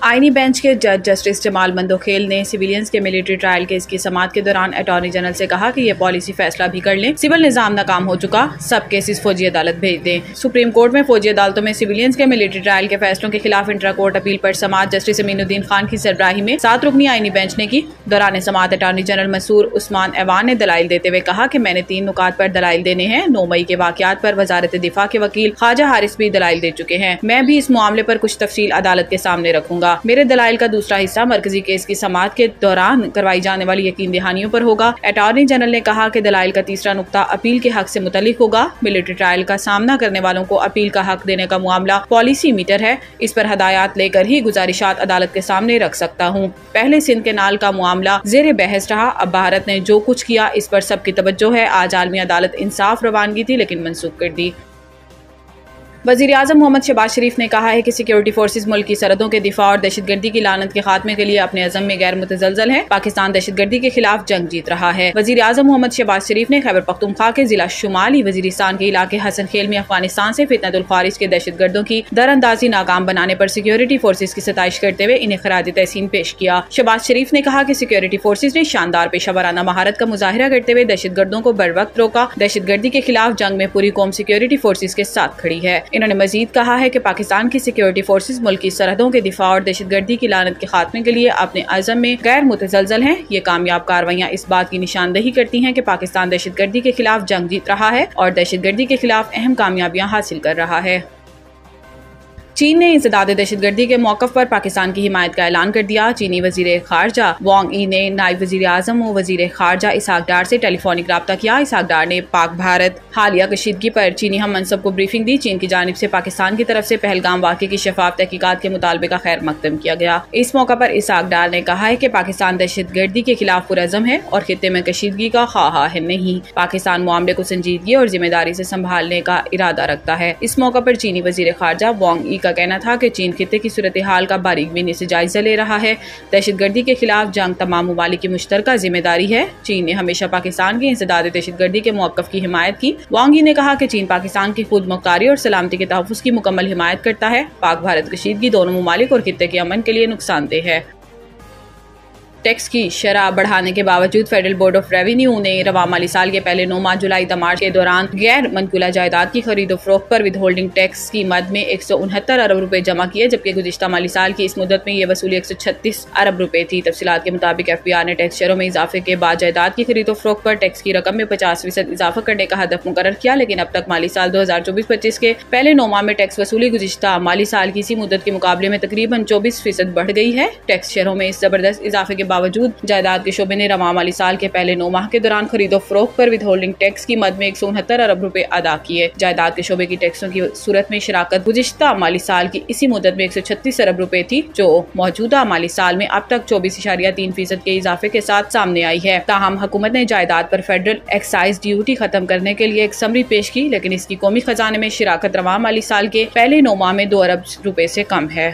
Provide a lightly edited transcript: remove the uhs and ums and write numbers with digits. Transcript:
आईनी बेंच के जज जस्टिस जमाल मंदोखेल ने सिविलियंस के मिलिट्री ट्रायल केस की समाअत के दौरान अटॉर्नी जनरल से कहा कि ये पॉलिसी फैसला भी कर लें, सिविल निजाम नाकाम हो चुका, सब केसेस फौजी अदालत भेज दें। सुप्रीम कोर्ट में फौजी अदालतों में सिविलियंस के मिलिट्री ट्रायल के फैसलों के खिलाफ इंट्रा कोर्ट अपील पर समाअत जस्टिस अमीनुद्दीन खान की सरबराही में 7 रुकनी आईनी बेंच ने की। दौरान समाअत अटॉर्नी जनरल मसूर उस्मान ऐवान ने दलाइल देते हुए कहा कि मैंने 3 नुकात पर दलाइल देने हैं। 9 मई के वाकयात पर वजारत दिफा के वकील ख्वाजा हारिस भी दलाइल दे चुके हैं। मैं भी इस मामले पर कुछ तफसील अदालत के सामने रखूंगा। मेरे दलाइल का दूसरा हिस्सा मरकजी केस की समाअत के दौरान करवाई जाने वाली यकीन दहानियों पर होगा। अटॉर्नी जनरल ने कहा कि दलाइल का तीसरा नुक्ता अपील के हक से मुतल्लिक होगा। मिलिट्री ट्रायल का सामना करने वालों को अपील का हक देने का मामला पॉलिसी मीटर है, इस पर हदायत लेकर ही गुजारिशात अदालत के सामने रख सकता हूँ। पहले सिंध के नाल का मामला जेर बहस रहा, अब भारत ने जो कुछ किया इस पर सबकी तवज्जो है। आज आलमी अदालत इंसाफ रवानगी थी लेकिन मनसूख कर दी। वज़ीर आज़म मोहम्मद शहबाज शरीफ ने कहा है कि सिक्योरिटी फोर्सेज मुल्क की सरहदों के दिफा और दहशतगर्दी की लानत के खात्मे के लिए अपने अज़म में गैर मुतज़लज़ल है। पाकिस्तान दहशतगर्दी के खिलाफ जंग जीत रहा है। वज़ीर आज़म मोहम्मद शहबाज शरीफ ने खैबर पख्तूनख्वा के जिला शुमाली वज़ीरिस्तान के इलाके हसन खेल में अफगानिस्तान से फितनतुल ख़ारिज के दहशतगर्दों की दरअंदाजी नाकाम बनाने पर सिक्योरिटी फोर्सेज की सताइश करते हुए इन्हें खराज तहसीन पेश किया। शहबाज शरीफ ने कहा कि सिक्योरिटी फोर्सेज ने शानदार पेशावराना महारत का मुजाहिरा करते हुए दहशतगर्दों को बर वक्त रोका। दहशतगर्दी के खिलाफ जंग में पूरी कौम सिक्योरिटी फोर्सेज के साथ खड़ी है। इन्होंने मजीद कहा है कि पाकिस्तान की सिक्योरिटी फोर्सेज मुल्क की सरहदों के दिफा और दहशतगर्दी की लानत के खात्मे के लिए अपने अज़म में गैर मुतज़लज़ल हैं। ये कामयाब कार्रवाइयाँ इस बात की निशानदही करती हैं कि पाकिस्तान दहशतगर्दी के खिलाफ जंग जीत रहा है और दहशतगर्दी के खिलाफ अहम कामयाबियाँ हासिल कर रहा है। चीन ने इंसदाद दहशतगर्दी के मौक़िफ़ पर पाकिस्तान की हिमायत का ऐलान कर दिया। चीनी वज़ीर ख़ारजा वांग यी ने नायब वज़ीर आज़म और वज़ीर ख़ारजा इसहाक डार से टेलीफोनिक रब्ता किया। इसहाक डार ने पाक भारत हालिया कशीदगी पर चीनी हम मनसब को ब्रीफिंग दी। चीन की जानिब से पाकिस्तान की तरफ से पहलगाम वाक़े की शफाफ तहकीकात के मुतालबे का खैर मकदम किया गया। इस मौका पर इसहाक डार ने कहा है कि पाकिस्तान दहशतगर्दी के खिलाफ पुरअज़म है और खित्ते में कशीदगी का ख्वाह है नहीं। पाकिस्तान मामले को संजीदगी और जिम्मेदारी से संभालने का इरादा रखता है। इस मौका पर चीनी वज़ीर ख़ारजा वांग यी का कहना था कि चीन खित्ते की सूरत हाल का बारीक बीनी से जायजा ले रहा है। दहशतगर्दी के खिलाफ जंग तमाम ममालिक की मुश्तरका जिम्मेदारी है। चीन ने हमेशा पाकिस्तान की इंसदाद दहशतगर्दी के मौक़िफ़ की हिमायत की। वांग यी ने कहा कि चीन पाकिस्तान की खुद मुख्तारी और सलामती के तहफ़्फ़ुज़ की मुकम्मल हिमायत करता है। पाक भारत कशीदगी दोनों ममालिक और खित्ते के अमन के लिए नुकसानदेह है। टैक्स की शरह बढ़ाने के बावजूद फेडरल बोर्ड ऑफ रेवेन्यू ने रवा माली साल के पहले 9 माह जुलाई त मार्च के दौरान गैर मनकुला जायदाद की खरीदो फरोख्त पर विद होल्डिंग टैक्स की मद में 169 अरब रुपए जमा किए, जबकि गुज़िश्ता माली साल की इस मुद्दत में ये वसूली 136 अरब रुपए थी। तफसीलात के मुताबिक FBI ने टैक्स शरों में इजाफे के बाद जायदाद की खरीदो फरोख्त पर टैक्स की रकम में 50% इजाफा करने का हदफ मुकर्रर किया, लेकिन अब तक माली साल 2024-25 के पहले 9 माह में टैक्स वसूली गुज़िश्ता माली साल की इसी मुद्दत के मुकाबले में तकरीबन 24% बढ़ गई है। टैक्स शरों में इस जबरदस्त इजाफे के बावजूद जायदाद के शोबे ने रवा माली साल के पहले 9 माह के दौरान खरीदो फरोख्त पर विद होल्डिंग टैक्स की मद में 169 अरब रुपए अदा किए। जायदाद के शोबे की टैक्सों की सूरत में शराकत गुज़िश्ता माली साल की इसी मुद्दत में 136 अरब रुपए थी, जो मौजूदा माली साल में अब तक 24.3% के इजाफे के साथ सामने आई है। ताहम हुकूमत ने जायदाद पर फेडरल एक्साइज ड्यूटी खत्म करने के लिए एक समरी पेश की, लेकिन इसकी कौमी खजाने में शराकत रवा माली साल के पहले 9 माह में 2 अरब रुपए से कम है।